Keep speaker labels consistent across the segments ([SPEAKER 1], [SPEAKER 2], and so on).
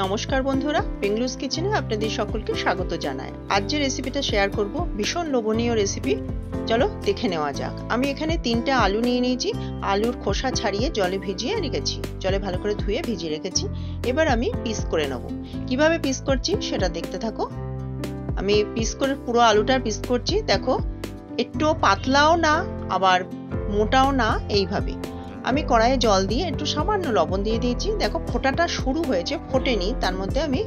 [SPEAKER 1] নমস্কার বন্ধুরা, বেঙ্গলুরুস কিচেনে আপনাদের সকলকে স্বাগত জানাই। আজ যে রেসিপিটা শেয়ার করব ভীষণ লোভনীয় রেসিপি। চলো দেখে নেওয়া যাক। আমি এখানে 3টে আলু নিয়ে নিয়েছি। আলুর খোসা ছাড়িয়ে জলে ভিজিয়ে রেখেছি, জলে ভালো করে ধুয়ে ভিজিয়ে রেখেছি। এবার আমি পিস করে নেব। কিভাবে পিস করছি সেটা দেখতে থাকো। আমি পিস করে পুরো আলুটার পিস করছি। দেখো, একটু পাতলাও না আবার মোটাও না, এইভাবে। আমি কড়াইয়ে জল দিয়ে একটু সামান্য লবণ দিয়ে দিয়েছি। দেখো ফোটাটা শুরু হয়েছে, ফোটেনি, তার মধ্যে আমি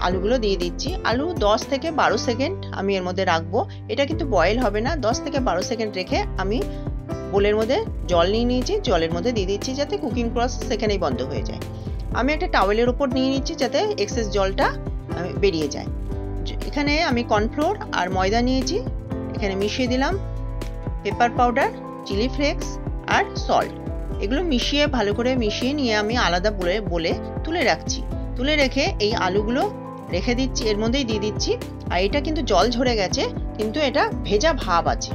[SPEAKER 1] আলুগুলো দিয়ে দিচ্ছি। আলু 10 থেকে 12 সেকেন্ড আমি এর মধ্যে রাখবো। এটা কিন্তু বয়েল হবে না। 10 থেকে 12 সেকেন্ড রেখে আমি বোলের মধ্যে জল নিয়ে নিয়েছি, জলের মধ্যে দিয়ে দিচ্ছি যাতে কুকিং প্রসেস সেখানেই বন্ধ হয়ে যায়। আমি একটা টাওয়েলের উপর নিয়ে নিচ্ছি যাতে এক্সেস জলটা বেরিয়ে যায়। এখানে আমি কর্নফ্লোর আর ময়দা নিয়েছি। এখানে মিশিয়ে দিলাম পেপার পাউডার, চিলি ফ্লেক্স আর সল্ট। এগুলো মিশিয়ে ভালো করে মিশিয়ে নিয়ে আমি আলাদা বলে তুলে রাখছি। তুলে রেখে এই আলুগুলো রেখে দিচ্ছি, এর মধ্যেই দিয়ে দিচ্ছি। আর এটা কিন্তু জল ঝরে গেছে, কিন্তু এটা ভেজা ভাব আছে।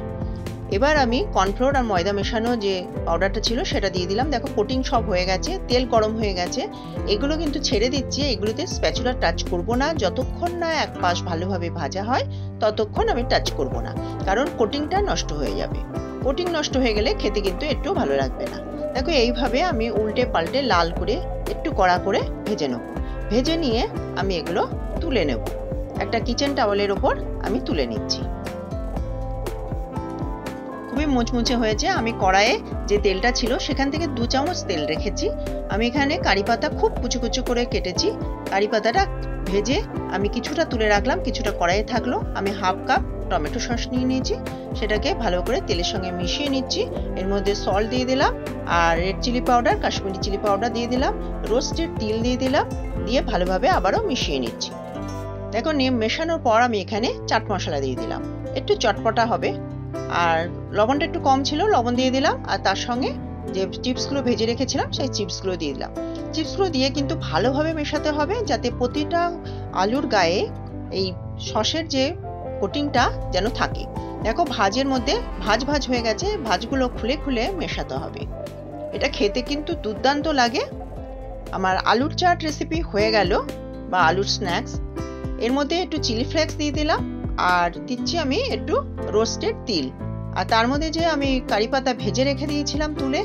[SPEAKER 1] এবার আমি কর্নফ্লোর আর ময়দা মেশানো যে পাউডারটা ছিল সেটা দিয়ে দিলাম। দেখো কোটিং সব হয়ে গেছে, তেল গরম হয়ে গেছে। এগুলো কিন্তু ছেড়ে দিচ্ছি। এগুলোতে স্প্যাচুলা টাচ করব না। যতক্ষণ না এক পাশ ভালোভাবে ভাজা হয় ততক্ষণ আমি টাচ করব না, কারণ কোটিংটা নষ্ট হয়ে যাবে। কোটিং নষ্ট হয়ে গেলে খেতে কিন্তু একটু ভালো লাগবে না। দেখো এইভাবে আমি উল্টে পাল্টে লাল করে একটু কড়া করে ভেজে নেব। ভেজে নিয়ে আমি এগুলো তুলে নেব। একটা কিচেন টাওয়েলের ওপর আমি তুলে নিচ্ছি। খুবই মুচমুচে হয়েছে। আমি কড়াইয়ে যে তেলটা ছিল সেখান থেকে 2 চামচ তেল রেখেছি। আমি এখানে কারি পাতা খুব কুচু কুচু করে কেটেছি। কারি পাতাটা ভেজে আমি কিছুটা তুলে রাখলাম, কিছুটা কড়াইয়ে থাকলো। আমি হাফ কাপ টমেটো সস নিয়ে নিয়েছি, সেটাকে ভালো করে তেলের সঙ্গে মিশিয়ে নিচ্ছি। এর মধ্যে সল্ট দিয়ে দিলাম আর red chilli powder, Kashmiri chilli powder দিয়ে দিলাম, রোস্টেড তিল দিয়ে দিলাম, দিয়ে ভালোভাবে আবারও মিশিয়ে নিচ্ছি। দেখো মেশানোর পর আমি এখানে চাট মশলা দিয়ে দিলাম, একটু চটপটা হবে। আর লবণটা একটু কম ছিল, লবণ দিয়ে দিলাম। আর তার সঙ্গে যে চিপসগুলো ভেজে রেখেছিলাম সেই চিপসগুলো দিয়ে দিলাম। চিপসগুলো দিয়ে কিন্তু ভালোভাবে মেশাতে হবে যাতে প্রতিটা আলুর গায়ে এই সসের যে কোটিংটা যেন থাকে। দেখো ভাজের মধ্যে ভাজ ভাজ হয়ে গেছে, ভাজগুলো খুলে খুলে মেশাতে হবে। এটা খেতে কিন্তু দুর্দান্ত লাগে। আমার আলুর চাট রেসিপি হয়ে গেল, বা আলুর স্ন্যাক্স। এর মধ্যে একটু চিলি ফ্লেক্স দিয়ে দিলাম আর দিচ্ছি আমি একটু রোস্টেড তিল। আর তার মধ্যে যে আমি কারি পাতা ভেজে রেখে দিয়েছিলাম তুলে,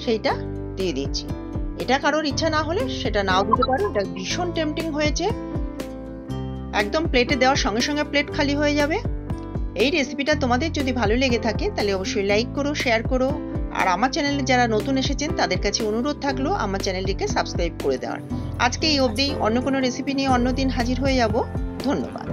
[SPEAKER 1] সেইটা দিয়ে দিচ্ছি। এটা কারোর ইচ্ছা না হলে সেটা নাও দিতে পারো। এটা ভীষণ টেম্পটিং হয়েছে। একদম প্লেটে দেওয়ার সঙ্গে সঙ্গে প্লেট খালি হয়ে যাবে। এই রেসিপিটা তোমাদের যদি ভালো লেগে থাকে তাহলে অবশ্যই লাইক করো, শেয়ার করো। আর আমার চ্যানেলে যারা নতুন এসেছেন তাদের কাছে অনুরোধ থাকলো আমার চ্যানেলটিকে সাবস্ক্রাইব করে দেওয়ার। আজকে এই অবধি, অন্য কোনো রেসিপি নিয়ে অন্য দিন হাজির হয়ে যাব। ধন্যবাদ।